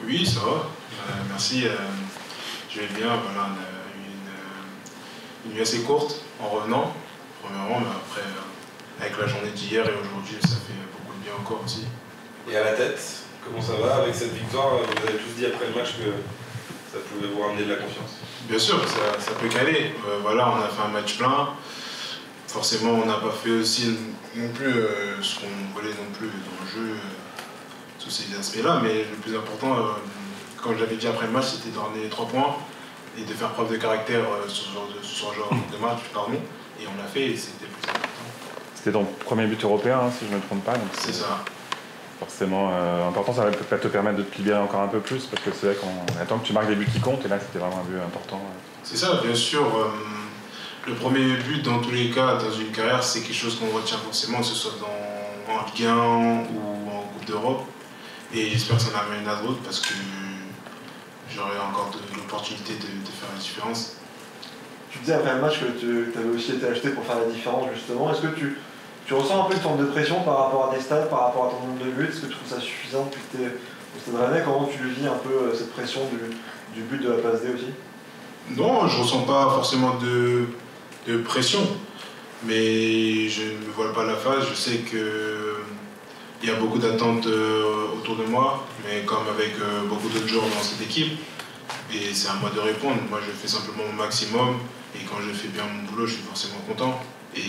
Oui, ça va. Merci. Je vais bien. Voilà, on a eu une nuit assez courte en revenant, premièrement, mais après, avec la journée d'hier et aujourd'hui, ça fait beaucoup de bien encore aussi. Et à la tête, comment ça va avec cette victoire? Vous avez tous dit après le match que ça pouvait vous ramener de la confiance. Bien sûr, ça peut caler. Voilà, on a fait un match plein. Forcément, on n'a pas fait aussi non plus ce qu'on voulait non plus dans le jeu, tous ces aspects-là. Mais le plus important, comme je l'avais dit après le match, c'était de ramener les 3 points et de faire preuve de caractère sur ce genre de match, pardon. Et on l'a fait et c'était le plus important. C'était ton premier but européen, hein, si je ne me trompe pas. C'est ça. Forcément important, ça va peut-être te permettre de te libérer encore un peu plus, parce que c'est vrai qu'on attend que tu marques des buts qui comptent, et là c'était vraiment un but important. C'est ça, bien sûr. Le premier but, dans tous les cas, dans une carrière, c'est quelque chose qu'on retient forcément, que ce soit en Ligue 1 ou en Coupe d'Europe. Et j'espère que ça m'amène à d'autres, parce que j'aurai encore l'opportunité de faire la différence. Tu disais après le match que tu avais aussi été acheté pour faire la différence, justement. Est-ce que tu ressens un peu une forme de pression par rapport à des stats, par rapport à ton nombre de buts? Est-ce que tu trouves ça suffisant depuis que tu es au Stade Rennais? Comment tu le vis un peu, cette pression du but de la passe D aussi? Non, je ne ressens pas forcément de pression, mais je ne me voile pas la face. Je sais qu'il y a beaucoup d'attentes autour de moi, mais comme avec beaucoup d'autres joueurs dans cette équipe, et c'est à moi de répondre. Moi, je fais simplement mon maximum, et quand je fais bien mon boulot, je suis forcément content. Et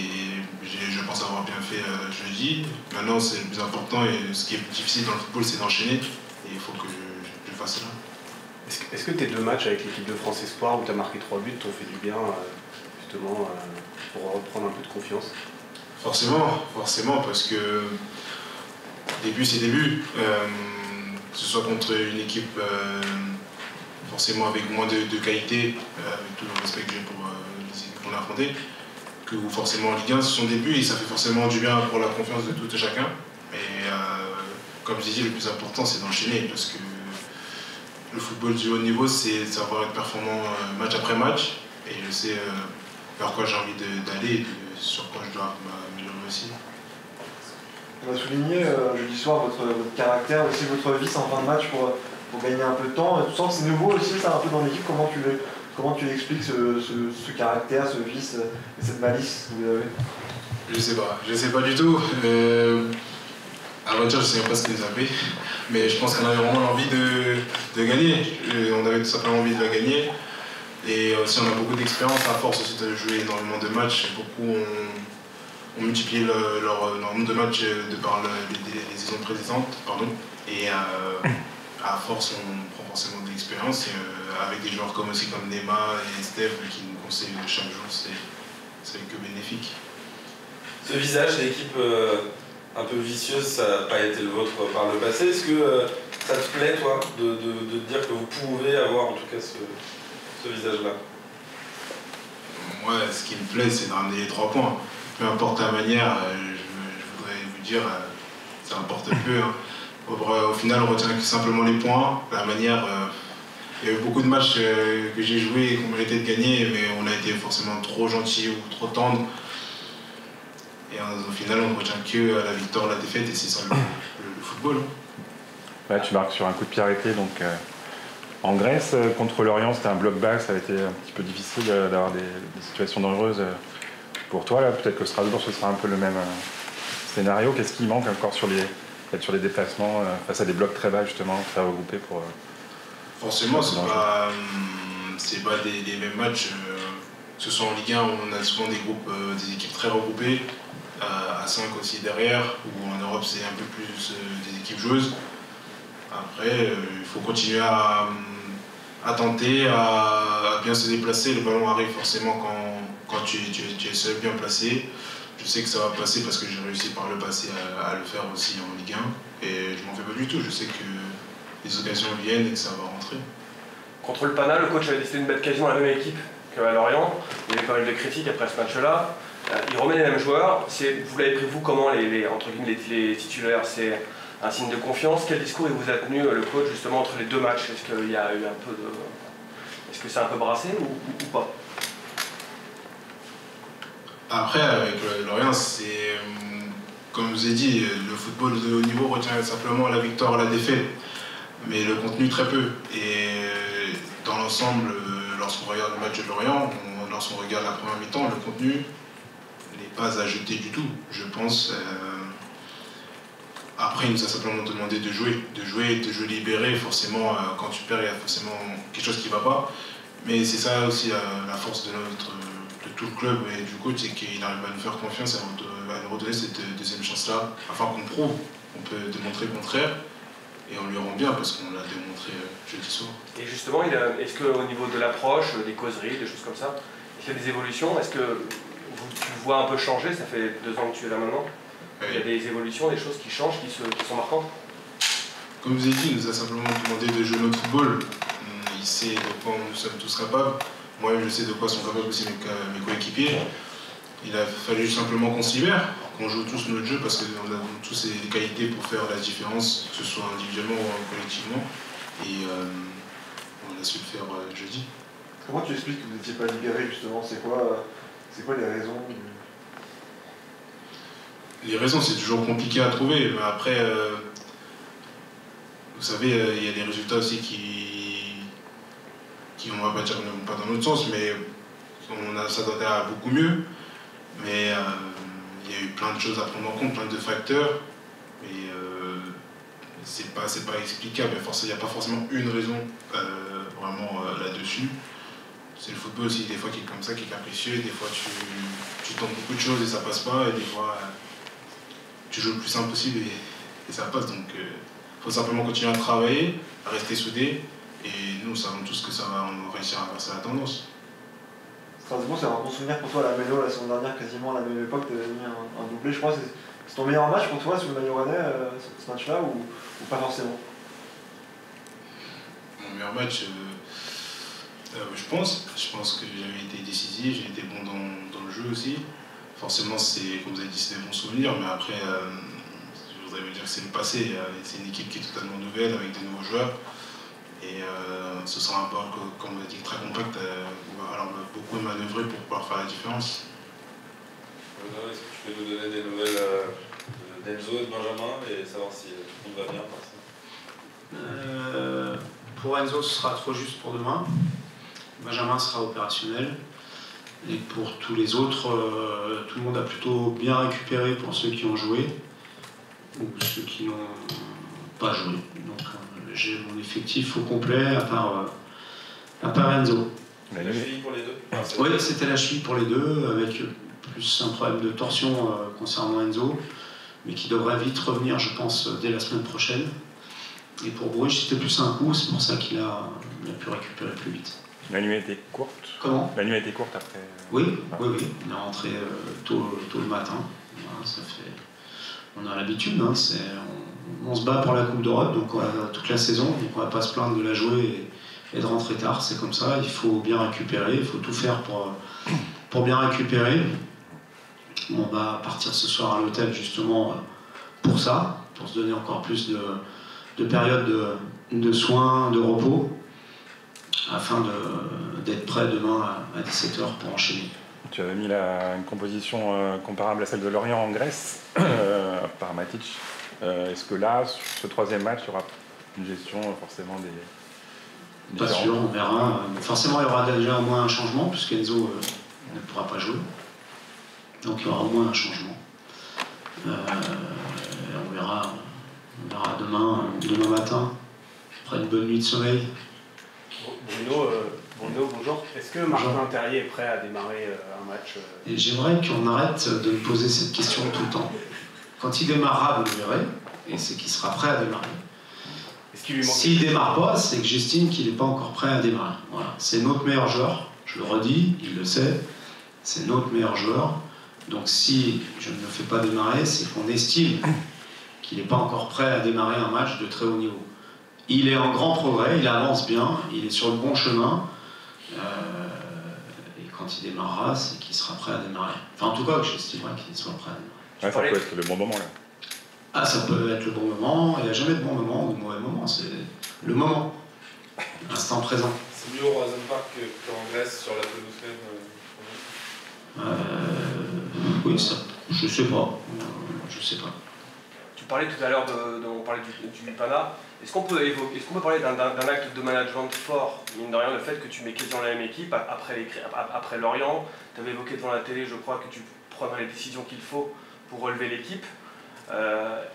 je pense avoir bien fait jeudi. Maintenant, c'est le plus important, et ce qui est difficile dans le football, c'est d'enchaîner, et il faut que je fasse cela. Est-ce que tes 2 matchs avec l'équipe de France Espoir où tu as marqué 3 buts t'ont fait du bien justement pour reprendre un peu de confiance? Forcément, parce que début c'est début. Que ce soit contre une équipe forcément avec moins de qualité, avec tout le respect que j'ai pour les équipes qu'on a affrontées, que forcément en Ligue 1, c'est son début et ça fait forcément du bien pour la confiance de tout et chacun. Et comme j'ai dit, le plus important c'est d'enchaîner, parce que le football du haut niveau, c'est savoir être performant match après match, et je sais vers quoi j'ai envie d'aller et sur quoi je dois m'améliorer aussi. On a souligné jeudi soir votre caractère, aussi votre vice en fin de match pour gagner un peu de temps. Tu sens que c'est nouveau aussi, ça, un peu dans l'équipe. Comment tu l'expliques, ce caractère, ce vice et cette malice que vous avez? Je sais pas du tout. À vrai dire, je ne sais même pas ce qu'ils nous avaient, mais je pense qu'on avait vraiment envie de gagner. On avait tout simplement envie de la gagner. Et aussi, on a beaucoup d'expérience à force aussi de jouer énormément de matchs. Beaucoup ont multiplié leur nombre de matchs de par les saisons précédentes. Et à force, on prend forcément de l'expérience. Avec des joueurs comme Neymar et Steph qui nous conseillent chaque jour, c'est que bénéfique. Ce visage d'équipe un peu vicieuse, ça n'a pas été le vôtre par le passé. Est-ce que ça te plaît, toi, de te dire que vous pouvez avoir en tout cas ce visage-là? Moi, ce qui me plaît, c'est de ramener les 3 points. Peu importe la manière, je voudrais vous dire, ça importe peu. Hein. Au final, on retient simplement les points. La manière, il y a eu beaucoup de matchs que j'ai joués et qu'on méritait de gagner, mais on a été forcément trop gentil ou trop tendre. Et au final, on ne retient que la victoire, la défaite, et c'est ça le football. Ouais, tu marques sur un coup de pied arrêté. Donc, en Grèce, contre l'Orient, c'était un bloc bas, ça a été un petit peu difficile d'avoir des situations dangereuses pour toi. Peut-être que Strasbourg, ce sera un peu le même scénario. Qu'est-ce qui manque encore sur les déplacements face à des blocs très bas, justement, faire regrouper pour... Forcément, c'est pas des mêmes matchs. Que ce soit en Ligue 1, où on a souvent des équipes très regroupées, à 5 aussi derrière, ou en Europe c'est un peu plus des équipes joueuses. Après, il faut continuer à tenter, à bien se déplacer. Le ballon arrive forcément quand tu es seul, bien placé. Je sais que ça va passer parce que j'ai réussi par le passé à le faire aussi en Ligue 1. Et je m'en fais pas du tout, je sais que les occasions viennent et que ça va rentrer. Contre le Pana, le coach avait décidé de mettre quasiment la même équipe qu'à Lorient. Il y avait pas mal de critiques après ce match-là. Il remet les mêmes joueurs. Vous l'avez pris vous comment entre guillemets, les titulaires? C'est un signe de confiance? Quel discours il vous a tenu le coach justement entre les 2 matchs? Est-ce qu'il y a eu un peu de... Est-ce que c'est un peu brassé ou pas? Après, avec Lorient, c'est comme je vous ai dit, le football de haut niveau retient simplement la victoire et la défaite. mais le contenu très peu. Et dans l'ensemble, lorsqu'on regarde le match de Lorient, lorsqu'on regarde la première mi-temps, le contenu n'est pas à jeter du tout, je pense. Après, il nous a simplement demandé de jouer libéré. Forcément, quand tu perds, il y a forcément quelque chose qui ne va pas. Mais c'est ça aussi la force de tout le club et du coach, c'est qu'il arrive à nous faire confiance et à nous redonner cette deuxième chance-là, afin qu'on prouve, on peut démontrer le contraire. Et on lui rend bien parce qu'on l'a démontré jeudi soir. Et justement, est-ce qu'au niveau de l'approche, des causeries, des choses comme ça, est-ce qu'il y a des évolutions? Est-ce que tu le vois un peu changer? Ça fait 2 ans que tu es là maintenant. Oui. Il y a des évolutions, des choses qui changent, qui sont marquantes? Comme je vous ai dit, il nous a simplement demandé de jouer notre football. Il sait de quoi nous sommes tous capables. Moi-même, je sais de quoi sont capables aussi mes coéquipiers. Il a fallu simplement qu'on s'y libère, qu'on joue tous notre jeu parce qu'on a tous les qualités pour faire la différence, que ce soit individuellement ou collectivement. Et on a su le faire jeudi. Comment tu expliques que vous n'étiez pas libéré justement? C'est quoi les raisons? Les raisons, c'est toujours compliqué à trouver. Mais après, vous savez, il y a des résultats aussi qui, on va pas dire, ne vont pas dans notre sens, mais on s'attendait à beaucoup mieux. Mais il y a eu plein de choses à prendre en compte, plein de facteurs. Mais c'est pas explicable. Il n'y a pas forcément une raison vraiment là-dessus. C'est le football aussi, des fois qui est comme ça, qui est capricieux. Des fois tu tentes beaucoup de choses et ça passe pas. Et des fois tu joues le plus simple possible et ça passe. Donc il faut simplement continuer à travailler, à rester soudés. Et nous savons tous que on va réussir à inverser la tendance. Strasbourg, c'est un bon souvenir pour toi, la Méno, la saison dernière, quasiment à la même époque, tu avais mis un doublé, je crois. C'est ton meilleur match pour toi sur le maillot rennais, ce match-là, ou pas forcément? Mon meilleur match, je pense que j'avais été décisif, j'ai été bon dans le jeu aussi. Forcément, comme vous avez dit, c'est des bons souvenirs, mais après, je voudrais vous dire que c'est le passé. C'est une équipe qui est totalement nouvelle, avec des nouveaux joueurs. Et ce sera un bord, comme on a dit, très compact. On va alors beaucoup manœuvrer pour pouvoir faire la différence. Est-ce que tu peux nous donner des nouvelles d'Enzo et de Benjamin et savoir si tout le monde va bien? Pour Enzo, ce sera trop juste pour demain. Benjamin sera opérationnel. Et pour tous les autres, tout le monde a plutôt bien récupéré pour ceux qui ont joué ou ceux qui n'ont pas joué. Donc j'ai mon effectif au complet à part Enzo. La cheville pour les deux? Oui, c'était la cheville pour les deux, avec plus un problème de torsion concernant Enzo, mais qui devrait vite revenir, je pense, dès la semaine prochaine. Et pour Bruges, c'était plus un coup, c'est pour ça qu'il a pu récupérer plus vite. La nuit a été courte. Comment? La nuit a été courte après. Oui. On est rentré tôt le matin. Voilà, ça fait... On a l'habitude, hein, on se bat pour la Coupe d'Europe, donc toute la saison, donc on va pas se plaindre de la jouer et de rentrer tard, c'est comme ça, il faut bien récupérer, il faut tout faire pour bien récupérer. On va partir ce soir à l'hôtel justement pour ça, pour se donner encore plus de périodes de soins, de repos, afin d'être prêt demain à 17h pour enchaîner. Tu avais mis une composition comparable à celle de Lorient en Grèce, par Matic. Est-ce que là, sur ce troisième match, il y aura une gestion forcément des... Pas sûr, on verra. Forcément, il y aura déjà au moins un changement, puisque Enzo ne pourra pas jouer. Donc il y aura au moins un changement. On verra demain matin, après une bonne nuit de sommeil. Bruno, bonjour. Est-ce que Martin Terrier est prêt à démarrer un match Et j'aimerais qu'on arrête de me poser cette question tout le temps. Quand il démarrera, vous le verrez, et c'est qu'il sera prêt à démarrer. S'il ne démarre pas, c'est que j'estime qu'il n'est pas encore prêt à démarrer. Voilà. C'est notre meilleur joueur, je le redis, il le sait, c'est notre meilleur joueur. Donc si je ne le fais pas démarrer, c'est qu'on estime qu'il n'est pas encore prêt à démarrer un match de très haut niveau. Il est en grand progrès, il avance bien, il est sur le bon chemin. Et quand il démarrera, c'est qu'il sera prêt à démarrer. Enfin, en tout cas, j'estimerais qu'il soit prêt à démarrer. Ouais, ça peut être le bon moment là. Ah, ça peut être le bon moment, il n'y a jamais de bon moment ou de mauvais moment, c'est le moment, l'instant présent. C'est mieux au Roison Park qu'en Grèce sur la pelouse même? Oui, ça, je sais pas. parlais tout à l'heure, on parlait du PANA. Est-ce qu'on peut parler d'un acte de management fort, mine de rien, le fait que tu mets quasi dans la même équipe après Lorient, tu avais évoqué devant la télé, je crois, que tu prendrais les décisions qu'il faut pour relever l'équipe,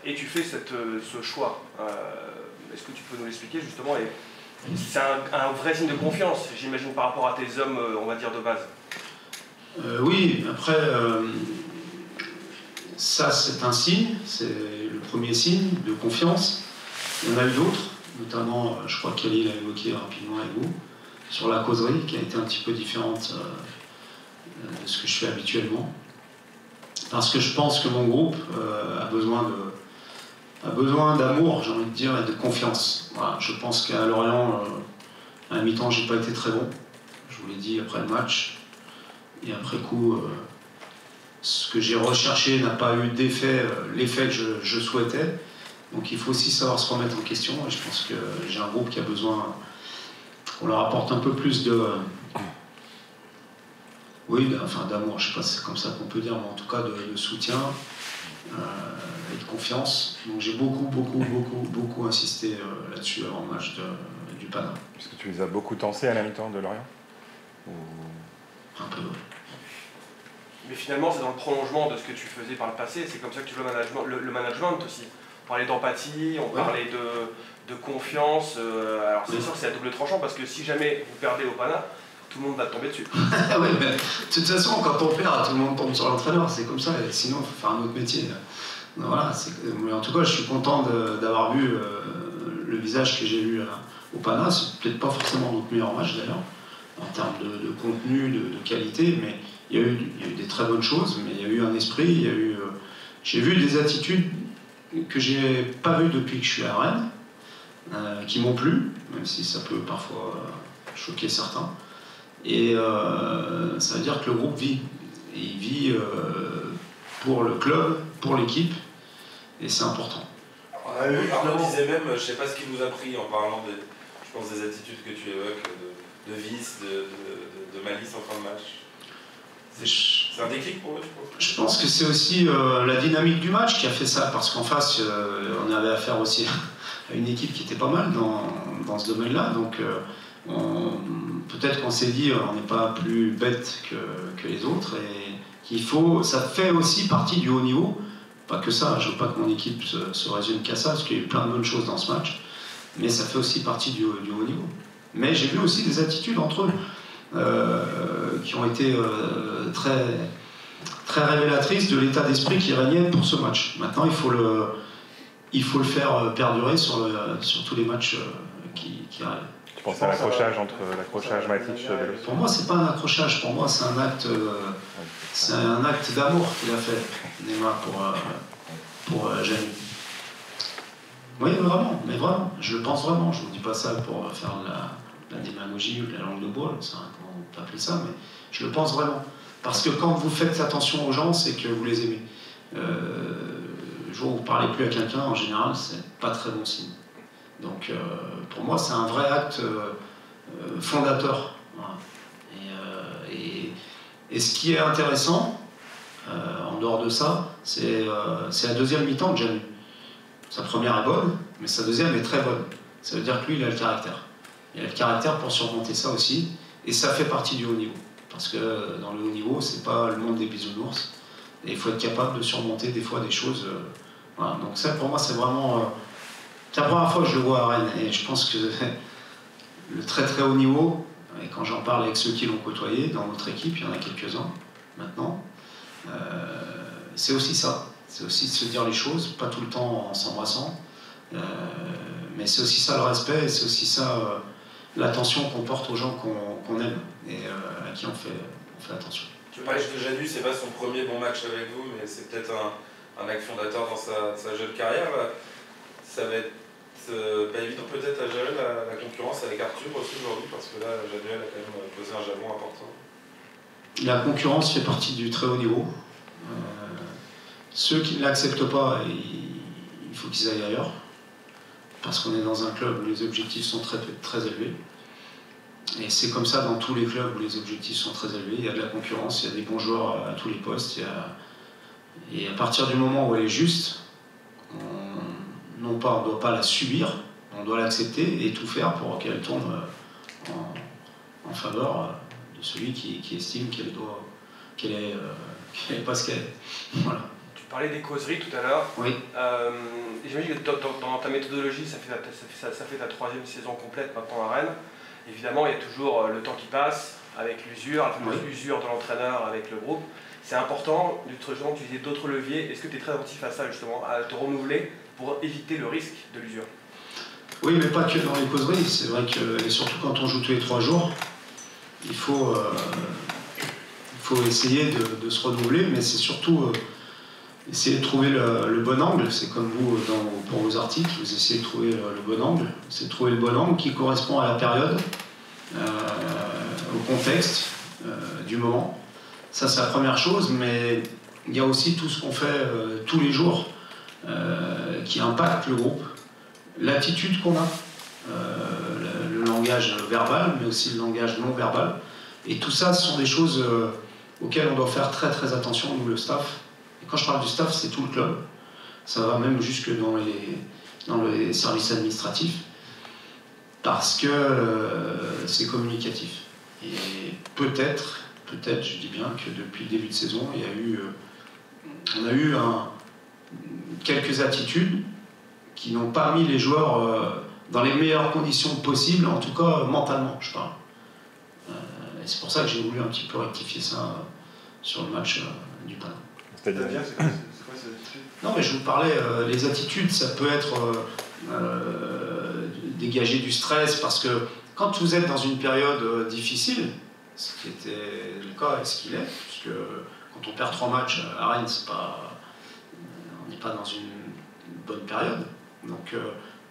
et tu fais ce choix. Est-ce que tu peux nous l'expliquer justement? C'est un vrai signe de confiance, j'imagine, par rapport à tes hommes, on va dire, de base. Oui, après, ça c'est un signe, c'est le premier signe de confiance. Il y en a eu d'autres, notamment, je crois qu'Ali l'a évoqué rapidement avec vous, sur la causerie, qui a été un petit peu différente de ce que je fais habituellement. Parce que je pense que mon groupe a besoin d'amour, j'ai envie de dire, et de confiance. Voilà, je pense qu'à Lorient, à la mi-temps, j'ai pas été très bon. Je vous l'ai dit après le match. Et après coup, ce que j'ai recherché n'a pas eu l'effet que je souhaitais. Donc il faut aussi savoir se remettre en question. Et je pense que j'ai un groupe qui a besoin qu'on leur apporte un peu plus d'amour, je ne sais pas si c'est comme ça qu'on peut dire, mais en tout cas de soutien et de confiance. Donc j'ai beaucoup insisté là-dessus avant le match du PANA. Est-ce que tu les as beaucoup tensés à la mi-temps de Lorient? Un peu, oui. Mais finalement, c'est dans le prolongement de ce que tu faisais par le passé, c'est comme ça que tu vois le management aussi. On parlait d'empathie, on parlait de confiance. Alors c'est sûr que c'est à double tranchant parce que si jamais vous perdez au PANA, tout le monde va tomber dessus. Oui, mais de toute façon, quand on perd, tout le monde tombe sur l'entraîneur, c'est comme ça, et sinon il faut faire un autre métier. Donc, voilà, mais en tout cas, je suis content d'avoir vu le visage que j'ai vu au PANA. C'est peut-être pas forcément notre meilleur match d'ailleurs, en termes de contenu, de qualité, mais il y a eu des très bonnes choses, mais il y a eu un esprit, j'ai vu des attitudes que j'ai pas vues depuis que je suis à Rennes, qui m'ont plu, même si ça peut parfois choquer certains. Et ça veut dire que le groupe vit. Et il vit pour le club, pour l'équipe, et c'est important. Arnaud disait même, je ne sais pas ce qu'il vous a pris en parlant je pense, des attitudes que tu évoques, de vice, de malice en fin de match. C'est un déclic pour eux, je pense. Je pense que c'est aussi la dynamique du match qui a fait ça, parce qu'en face, on avait affaire aussi à une équipe qui était pas mal dans ce domaine-là. Donc peut-être qu'on s'est dit on n'est pas plus bête que les autres, et ça fait aussi partie du haut niveau. Pas que ça, je veux pas que mon équipe se résume qu'à ça, parce qu'il y a eu plein de bonnes choses dans ce match, mais ça fait aussi partie du haut niveau. Mais j'ai vu aussi des attitudes entre eux qui ont été très, très révélatrices de l'état d'esprit qui régnait pour ce match. Maintenant, il faut le faire perdurer sur tous les matchs qui arrivent. Tu penses à l'accrochage entre l'accrochage Matic et Bellotti? Pour moi, c'est pas un accrochage. Pour moi, c'est un acte d'amour qu'il a fait, Neymar, pour Janu. Oui, vraiment, mais vraiment. Je le pense vraiment. Je ne vous dis pas ça pour faire de la démagogie ou de la langue de bois, c'est comment on peut appeler ça, mais je le pense vraiment. Parce que quand vous faites attention aux gens, c'est que vous les aimez. Le jour où vous ne parlez plus à quelqu'un, en général, c'est pas très bon signe. Donc, pour moi, c'est un vrai acte fondateur. Voilà. Et ce qui est intéressant, en dehors de ça, c'est la deuxième mi-temps de Janu. Sa première est bonne, mais sa deuxième est très bonne. Ça veut dire que lui, il a le caractère. Il a le caractère pour surmonter ça aussi, et ça fait partie du haut niveau. Parce que dans le haut niveau, c'est pas le monde des bisounours, et il faut être capable de surmonter des fois des choses. Voilà. Donc ça, pour moi, c'est vraiment... c'est la première fois que je le vois à Rennes, et je pense que le très très haut niveau, et quand j'en parle avec ceux qui l'ont côtoyé, dans notre équipe, il y en a quelques-uns maintenant, c'est aussi ça. C'est aussi de se dire les choses, pas tout le temps en s'embrassant, mais c'est aussi ça le respect, et c'est aussi ça l'attention qu'on porte aux gens qu'on aime et à qui on fait attention. Tu parlais de Janu, c'est pas son premier bon match avec vous, mais c'est peut-être un acte fondateur dans sa jeune carrière. Ça va être pas évident peut-être à gérer la concurrence avec Arthur aussi aujourd'hui, parce que là, Janu a quand même posé un jalon important. La concurrence fait partie du très haut niveau. Ceux qui ne l'acceptent pas, il faut qu'ils aillent ailleurs, parce qu'on est dans un club où les objectifs sont très, très élevés. Et c'est comme ça dans tous les clubs où les objectifs sont très élevés. Il y a de la concurrence, il y a des bons joueurs à tous les postes. Et à partir du moment où elle est juste, on doit pas la subir, on doit l'accepter et tout faire pour qu'elle tourne en faveur de celui qui estime qu'elle est pas ce qu'elle est. Voilà. Tu parlais des causeries tout à l'heure. Oui. J'imagine que dans ta méthodologie, ça fait ta 3e saison complète maintenant à Rennes. Évidemment, il y a toujours le temps qui passe avec l'usure, la fameuse usure de l'entraîneur avec le groupe. C'est important d'utiliser d'autres leviers. Est-ce que tu es très attentif à ça justement, à te renouveler pour éviter le risque de l'usure? Oui, mais pas que dans les causeries. C'est vrai que, et surtout quand on joue tous les 3 jours, il faut essayer de se renouveler, mais c'est surtout essayer de trouver le bon angle. C'est comme vous, pour vos articles, vous essayez de trouver le bon angle. C'est de trouver le bon angle qui correspond à la période, au contexte du moment. Ça, c'est la première chose, mais il y a aussi tout ce qu'on fait tous les jours qui impacte le groupe. L'attitude qu'on a, le langage verbal, mais aussi le langage non verbal. Et tout ça, ce sont des choses auxquelles on doit faire très très attention, nous, le staff. Et quand je parle du staff, c'est tout le club. Ça va même jusque dans les services administratifs, parce que c'est communicatif. Et peut-être, je dis bien que depuis le début de saison, on a eu quelques attitudes qui n'ont pas mis les joueurs dans les meilleures conditions possibles, en tout cas mentalement, je parle. Et c'est pour ça que j'ai voulu un petit peu rectifier ça sur le match du Paname. C'est-à-dire, c'est quoi ces attitudes? Non, mais je vous parlais, les attitudes, ça peut être dégager du stress, parce que quand vous êtes dans une période difficile, ce qui était le cas et ce qu'il est, puisque quand on perd 3 matchs à Rennes, on n'est pas dans une bonne période. Donc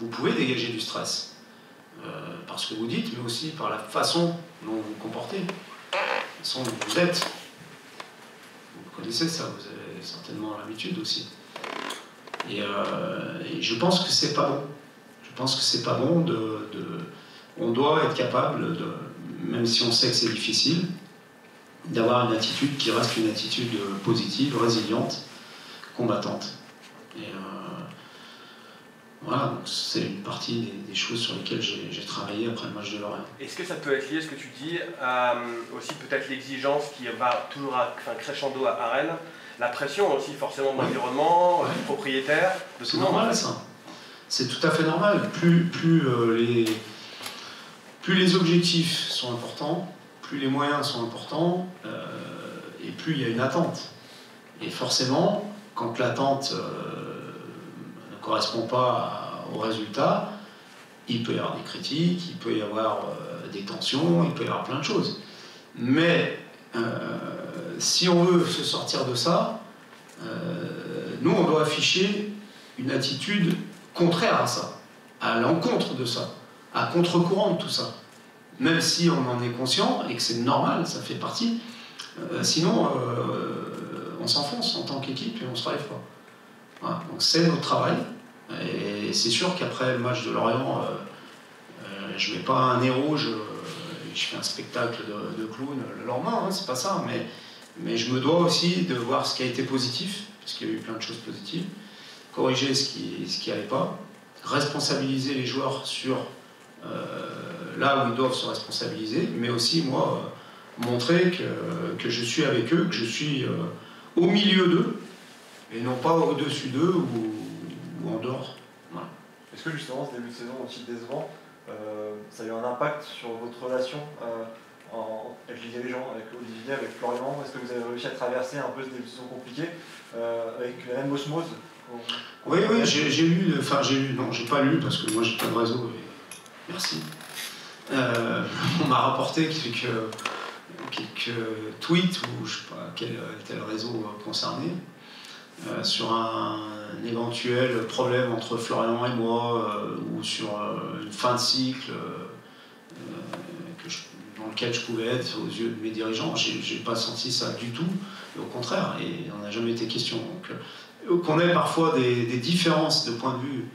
vous pouvez dégager du stress par ce que vous dites, mais aussi par la façon dont vous vous comportez, la façon dont vous êtes. Vous connaissez ça, vous avez certainement l'habitude aussi. Et je pense que c'est pas bon. Je pense que c'est pas bon on doit être capable, même si on sait que c'est difficile, d'avoir une attitude qui reste une attitude positive, résiliente, combattante. Et voilà, donc c'est une partie des choses sur lesquelles j'ai travaillé après le match de Lorient. Est-ce que ça peut être lié, ce que tu dis, à aussi peut-être l'exigence qui va toujours crescendo à Rennes, la pression aussi forcément de l'environnement, du propriétaire, de c'est normal ça. C'est tout à fait normal. Plus les objectifs sont importants, plus les moyens sont importants, et plus il y a une attente. Et forcément, quand l'attente ne correspond pas au résultat, il peut y avoir des critiques, il peut y avoir des tensions, il peut y avoir plein de choses. Mais si on veut se sortir de ça, nous on doit afficher une attitude contraire à ça, à l'encontre de ça, à contre-courant de tout ça. Même si on en est conscient et que c'est normal, ça fait partie, sinon on s'enfonce en tant qu'équipe et on ne se relève pas. Voilà. Donc c'est notre travail. Et c'est sûr qu'après le match de Lorient, je ne mets pas un nez rouge, je fais un spectacle de clown le lendemain, hein, c'est pas ça, mais je me dois aussi de voir ce qui a été positif, parce qu'il y a eu plein de choses positives, corriger ce qui n'allait pas, responsabiliser les joueurs sur là où ils doivent se responsabiliser, mais aussi moi montrer que je suis avec eux, que je suis au milieu d'eux, et non pas au-dessus d'eux ou en dehors. Voilà. Est-ce que justement ce début de saison aussi décevant, ça a eu un impact sur votre relation avec les dirigeants, avec Olivier, avec Florian? Est-ce que vous avez réussi à traverser un peu ce début de saison compliqué avec la même osmose? Oui, non, j'ai pas lu parce que moi j'ai pas de réseau. Et merci. On m'a rapporté quelques tweets ou je sais pas quel était le réseau concerné sur un éventuel problème entre Florian et moi ou sur une fin de cycle dans lequel je pouvais être aux yeux de mes dirigeants. J'ai pas senti ça du tout, et au contraire, et il n'en a jamais été question. Donc, qu'on ait parfois des différences de point de vue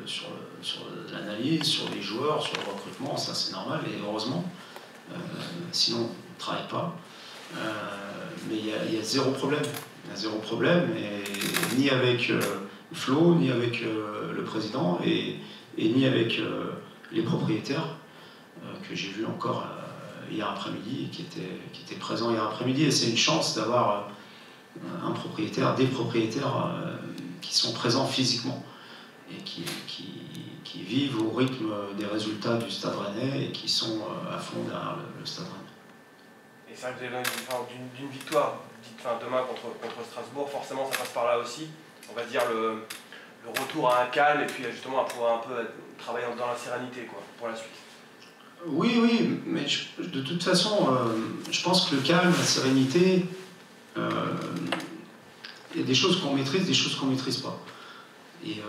sur l'analyse, sur les joueurs, sur le recrutement, ça c'est normal et heureusement, sinon on ne travaille pas. Mais il y a zéro problème. Il y a zéro problème, et ni avec Flo, ni avec le président, et ni avec les propriétaires, que j'ai vus encore hier après-midi, qui étaient présents hier après-midi. Et c'est une chance d'avoir un propriétaire, des propriétaires qui sont présents physiquement et qui vivent au rythme des résultats du Stade Rennais et qui sont à fond derrière le Stade Rennais. Et c'est vrai que vous avez d'une victoire demain contre Strasbourg, forcément ça passe par là aussi. On va dire le retour à un calme et puis justement à pouvoir un peu travailler dans la sérénité quoi, pour la suite. Oui, mais de toute façon, je pense que le calme, la sérénité, il y a des choses qu'on maîtrise, des choses qu'on ne maîtrise pas. Et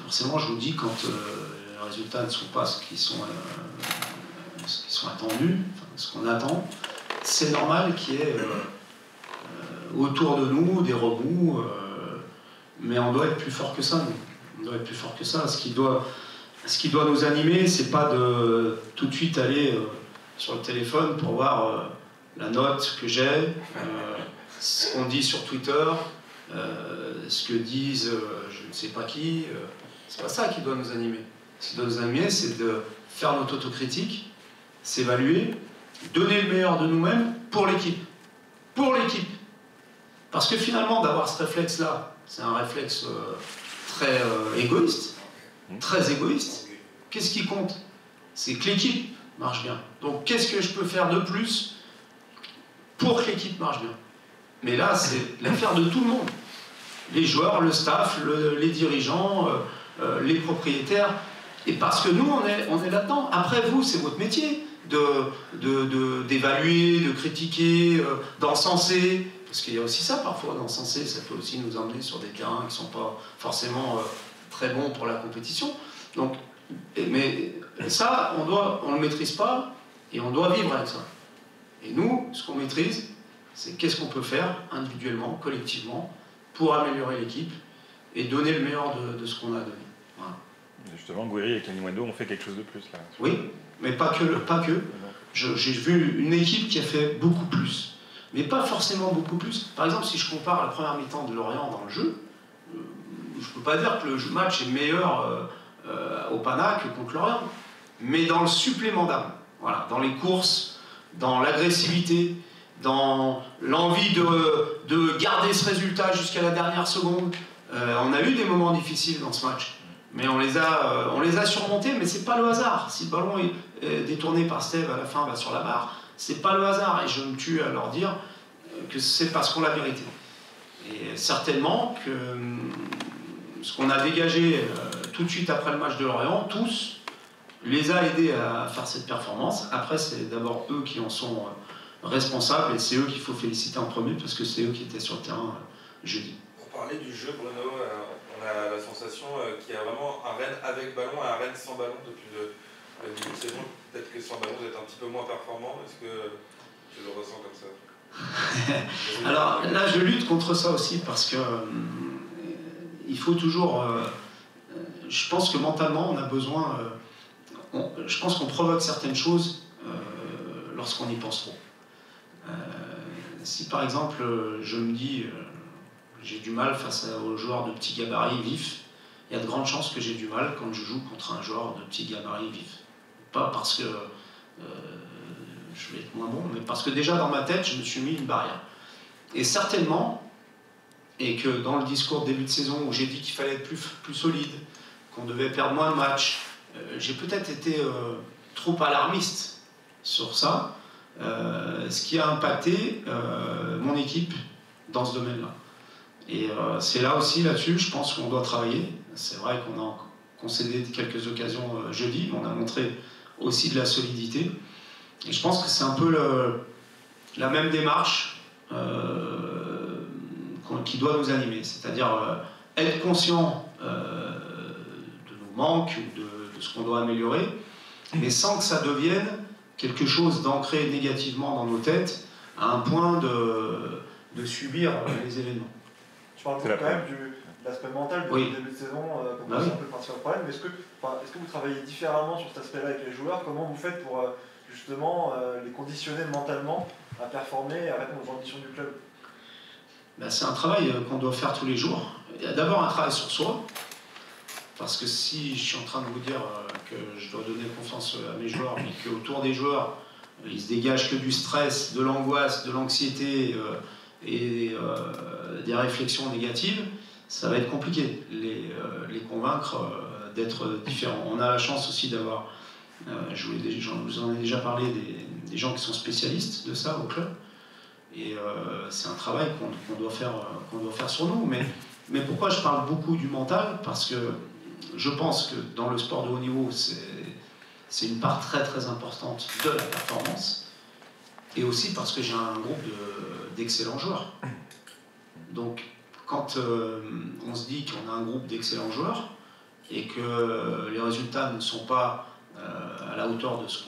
forcément, je vous dis, quand les résultats ne sont pas ce qui sont attendus, enfin, ce qu'on attend, c'est normal qu'il y ait autour de nous des remous, mais on doit être plus fort que ça. Nous. On doit être plus fort que ça. Ce qui doit nous animer, c'est pas de tout de suite aller sur le téléphone pour voir la note que j'ai, ce qu'on dit sur Twitter, ce que disent je ne sais pas qui. C'est pas ça qui doit nous animer. Ce qui doit nous animer, c'est de faire notre autocritique, s'évaluer, donner le meilleur de nous-mêmes pour l'équipe. Pour l'équipe. Parce que finalement, d'avoir ce réflexe-là, c'est un réflexe très égoïste, très égoïste. Qu'est-ce qui compte? C'est que l'équipe marche bien. Donc qu'est-ce que je peux faire de plus pour que l'équipe marche bien? Mais là, c'est l'affaire de tout le monde. Les joueurs, le staff, les dirigeants, les propriétaires. Et parce que nous, on est là-dedans. Après, vous, c'est votre métier d'évaluer, de critiquer, d'encenser. Parce qu'il y a aussi ça parfois, d'encenser. Ça peut aussi nous emmener sur des terrains qui ne sont pas forcément très bons pour la compétition. Donc, mais ça, on ne le maîtrise pas et on doit vivre avec ça. Et nous, ce qu'on maîtrise, c'est qu'est-ce qu'on peut faire individuellement, collectivement, pour améliorer l'équipe et donner le meilleur de ce qu'on a donné. Voilà. Justement, Gouiri et Kenny Wendo ont fait quelque chose de plus là. Oui, mais pas que. J'ai vu une équipe qui a fait beaucoup plus, mais pas forcément beaucoup plus. Par exemple, si je compare la première mi-temps de Lorient dans le jeu, je ne peux pas dire que le match est meilleur au Pana que contre Lorient, mais dans le supplément d'âme, voilà, dans les courses, dans l'agressivité, dans l'envie de garder ce résultat jusqu'à la dernière seconde. On a eu des moments difficiles dans ce match, mais on les a surmontés, mais c'est pas le hasard. Si le ballon est détourné par Steve à la fin, va sur la barre, c'est pas le hasard, et je me tue à leur dire que c'est parce qu'on l'a mérité. Et certainement que ce qu'on a dégagé tout de suite après le match de Lorient, tous, les a aidés à faire cette performance. Après, c'est d'abord eux qui en sont responsables, et c'est eux qu'il faut féliciter en premier, parce que c'est eux qui étaient sur le terrain jeudi. Pour parler du jeu, Bruno, on a la sensation qu'il y a vraiment un Rennes avec ballon et un Rennes sans ballon depuis le début de saison. Peut-être que sans ballon, vous êtes un petit peu moins performant. Est-ce que tu le ressens comme ça? Alors là, je lutte contre ça aussi, parce que il faut toujours... je pense que mentalement, on a besoin... je pense qu'on provoque certaines choses lorsqu'on y pense trop. Si par exemple, je me dis... j'ai du mal face aux joueurs de petits gabarits vifs, il y a de grandes chances que j'ai du mal quand je joue contre un joueur de petits gabarits vifs. Pas parce que je vais être moins bon, mais parce que déjà dans ma tête, je me suis mis une barrière. Et certainement, et que dans le discours de début de saison où j'ai dit qu'il fallait être plus solide, qu'on devait perdre moins de matchs, j'ai peut-être été trop alarmiste sur ça, ce qui a impacté mon équipe dans ce domaine-là. Et c'est là aussi, là-dessus, je pense qu'on doit travailler. C'est vrai qu'on a concédé quelques occasions jeudi, mais on a montré aussi de la solidité. Et je pense que c'est un peu la même démarche qui doit nous animer. C'est-à-dire être conscient de nos manques ou de ce qu'on doit améliorer, mais sans que ça devienne quelque chose d'ancré négativement dans nos têtes, à un point de subir les événements. Tu parles quand même de l'aspect mental du début de saison, comme c'est un peu le principal problème, mais est-ce que vous travaillez différemment sur cet aspect-là avec les joueurs? Comment vous faites pour justement les conditionner mentalement à performer et à répondre aux ambitions du club? C'est un travail qu'on doit faire tous les jours. y a d'abord un travail sur soi, parce que si je suis en train de vous dire que je dois donner confiance à mes joueurs, mais qu'autour des joueurs, il se dégage que du stress, de l'angoisse, de l'anxiété et des réflexions négatives, ça va être compliqué, les convaincre d'être différents. On a la chance aussi d'avoir, je vous en ai déjà parlé, des gens qui sont spécialistes de ça au club, et c'est un travail qu'on doit faire sur nous. Mais pourquoi je parle beaucoup du mental? Parce que je pense que dans le sport de haut niveau, c'est une part très très importante de la performance, et aussi parce que j'ai un groupe d'excellents joueurs. Donc quand on se dit qu'on a un groupe d'excellents joueurs et que les résultats ne sont pas à la hauteur de ce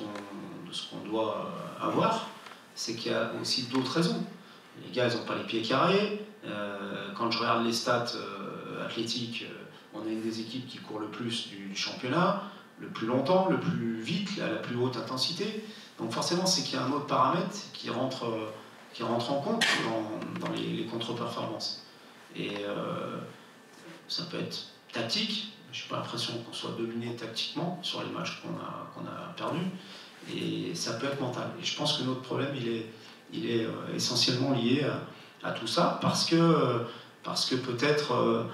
qu'on doit avoir, c'est qu'il y a aussi d'autres raisons. Les gars, ils n'ont pas les pieds carrés. Quand je regarde les stats athlétiques, on a une des équipes qui court le plus du championnat, le plus longtemps, le plus vite, à la plus haute intensité. Donc forcément, c'est qu'il y a un autre paramètre qui rentre en compte dans les contre-performances. Et ça peut être tactique. Je n'ai pas l'impression qu'on soit dominé tactiquement sur les matchs qu'on a perdus. Et ça peut être mental. Et je pense que notre problème, il est essentiellement lié à tout ça, parce que peut-être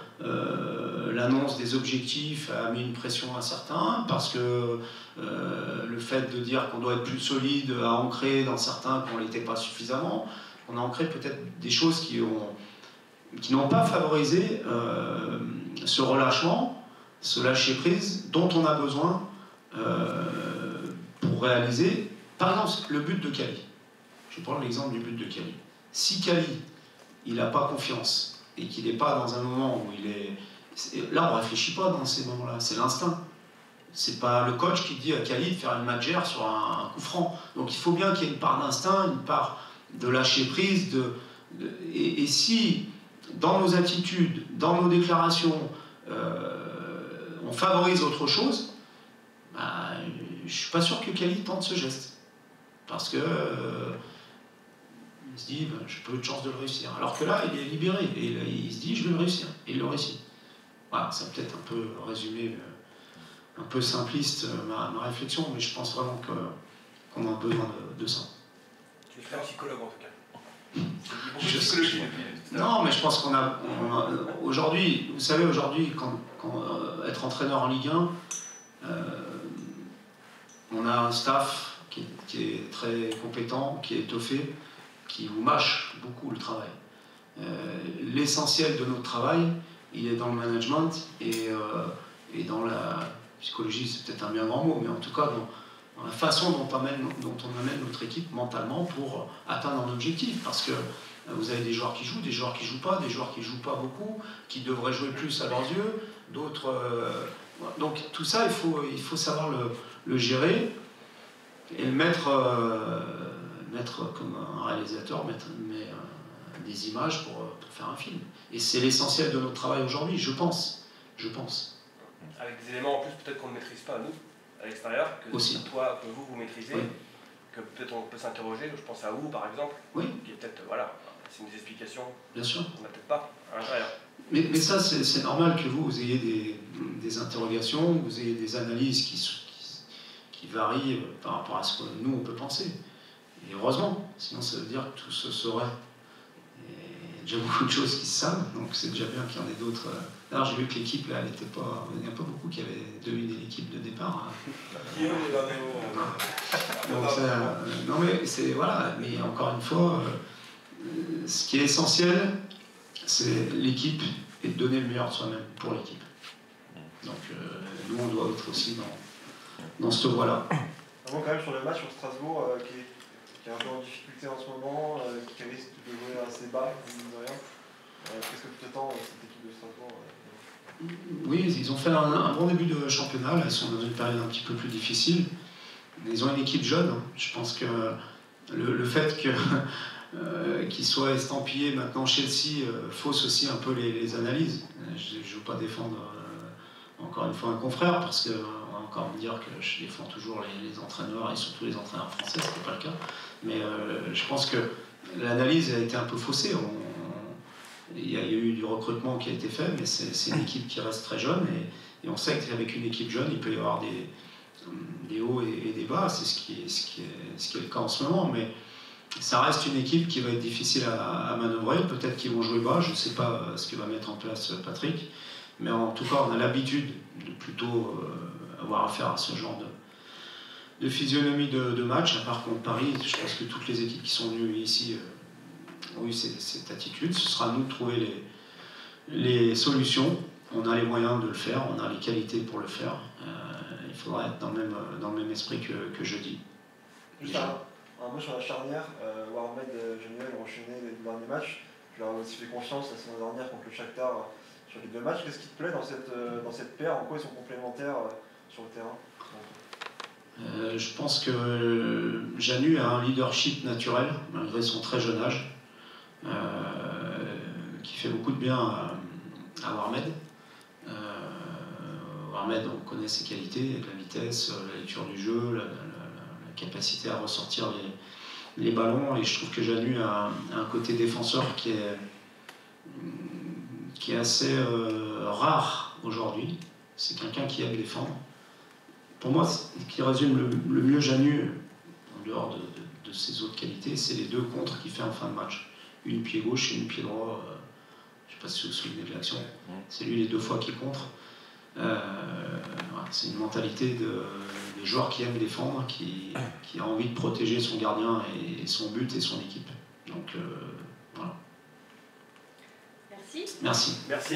l'annonce des objectifs a mis une pression à certains, parce que le fait de dire qu'on doit être plus solide a ancré dans certains qu'on ne l'était pas suffisamment. On a ancré peut-être des choses qui n'ont pas favorisé ce relâchement, ce lâcher-prise dont on a besoin pour réaliser, par exemple, le but de Kali. Je vais prendre l'exemple du but de Kali. Si Kali, il n'a pas confiance et qu'il n'est pas dans un moment où il est... Là, on ne réfléchit pas dans ces moments-là, c'est l'instinct. C'est pas le coach qui dit à Kali de faire une matchère sur un coup franc. Donc il faut bien qu'il y ait une part d'instinct, une part de lâcher-prise. Et si, dans nos attitudes, dans nos déclarations, on favorise autre chose, bah, je ne suis pas sûr que Kali tente ce geste. Parce que il se dit, ben, j'ai peu de chance de le réussir. Alors que là, il est libéré. Et il se dit, je vais le réussir. Et il le réussit. Voilà, ça peut-être un peu résumé, un peu simpliste ma réflexion, mais je pense vraiment qu'on a besoin de ça. Tu es très psychologue en tout cas. Non, mais je pense qu'on a aujourd'hui, vous savez, aujourd'hui, quand être entraîneur en Ligue 1, on a un staff qui est très compétent, qui est étoffé, qui vous mâche beaucoup le travail. L'essentiel de notre travail, il est dans le management et dans la psychologie, c'est peut-être un bien grand mot, mais en tout cas dans la façon dont on amène notre équipe mentalement pour atteindre un objectif. Parce que vous avez des joueurs qui jouent, des joueurs qui jouent pas, des joueurs qui jouent pas beaucoup, qui devraient jouer plus à leurs yeux, d'autres... donc tout ça, il faut savoir le gérer et le mettre comme un réalisateur, met des images pour faire un film. Et c'est l'essentiel de notre travail aujourd'hui, je pense. Avec des éléments en plus peut-être qu'on ne maîtrise pas, nous, à l'extérieur, que aussi. Toi, que vous maîtrisez, oui. Que peut-être on peut s'interroger, je pense à vous par exemple, oui. Qui est peut-être, voilà, c'est une explication bien sûr. qu'on n'a peut-être pas à l'intérieur. Mais ça, c'est normal que vous ayez des interrogations, vous ayez des analyses qui varient par rapport à ce que nous, on peut penser. Et heureusement, sinon ça veut dire que tout se saurait. Et il y a déjà beaucoup de choses qui se savent, donc c'est déjà bien qu'il y en ait d'autres. Alors j'ai vu que l'équipe, là, elle était pas... Il n'y en a pas beaucoup qui avaient dominé l'équipe de départ. Guillaume est dernier mot. Donc non mais c'est... Voilà, mais encore une fois, ce qui est essentiel, c'est l'équipe et de donner le meilleur de soi-même pour l'équipe. Donc nous, on doit être aussi dans cette voie-là. Un mot quand même sur le match sur Strasbourg, qui est un peu en difficulté en ce moment, qui risque de jouer assez bas, mine de rien. Qu'est-ce que tu t'attends cette équipe de Strasbourg Oui, ils ont fait un bon début de championnat, là, ils sont dans une période un petit peu plus difficile. Ils ont une équipe jeune, hein. Je pense que le fait qu'ils soient estampillés maintenant Chelsea fausse aussi un peu les analyses. Je ne veux pas défendre encore une fois un confrère, parce qu'on va encore me dire que je défends toujours les entraîneurs, et surtout les entraîneurs français, ce n'est pas le cas. Mais je pense que l'analyse a été un peu faussée. il y a eu du recrutement qui a été fait, mais c'est une équipe qui reste très jeune et on sait qu'avec une équipe jeune, il peut y avoir des hauts et des bas, c'est ce qui est le cas en ce moment, mais ça reste une équipe qui va être difficile à manœuvrer, peut-être qu'ils vont jouer bas, je ne sais pas ce que va mettre en place Patrick, mais en tout cas on a l'habitude de plutôt avoir affaire à ce genre de physionomie de match, à part contre Paris. Je pense que toutes les équipes qui sont venues ici ont eu cette attitude. Ce sera à nous de trouver les solutions. On a les moyens de le faire, on a les qualités pour le faire. Il faudra être dans le même esprit que jeudi. Juste un mot sur la charnière. Warmed et Genuel ont enchaîné les deux derniers matchs. Tu leur as aussi fait confiance la saison dernière contre le Shakhtar sur les deux matchs. Qu'est-ce qui te plaît dans cette paire? En quoi ils sont complémentaires sur le terrain? Je pense que Janu a un leadership naturel, malgré son très jeune âge, qui fait beaucoup de bien à Warmed. Warmed, on connaît ses qualités, la vitesse, la lecture du jeu, la capacité à ressortir les ballons, et je trouve que Janu a un côté défenseur qui est assez rare aujourd'hui. C'est quelqu'un qui aime défendre. Pour moi, ce qui résume le mieux Janu, en dehors de ses autres qualités, c'est les deux contres qu'il fait en fin de match. Une pied gauche et une pied droit. Je ne sais pas si vous vous souvenez de l'action. C'est lui les deux fois qui contre. Voilà, c'est une mentalité de joueur qui aime défendre, qui a envie de protéger son gardien et son but et son équipe. Donc voilà. Merci. Merci. Merci.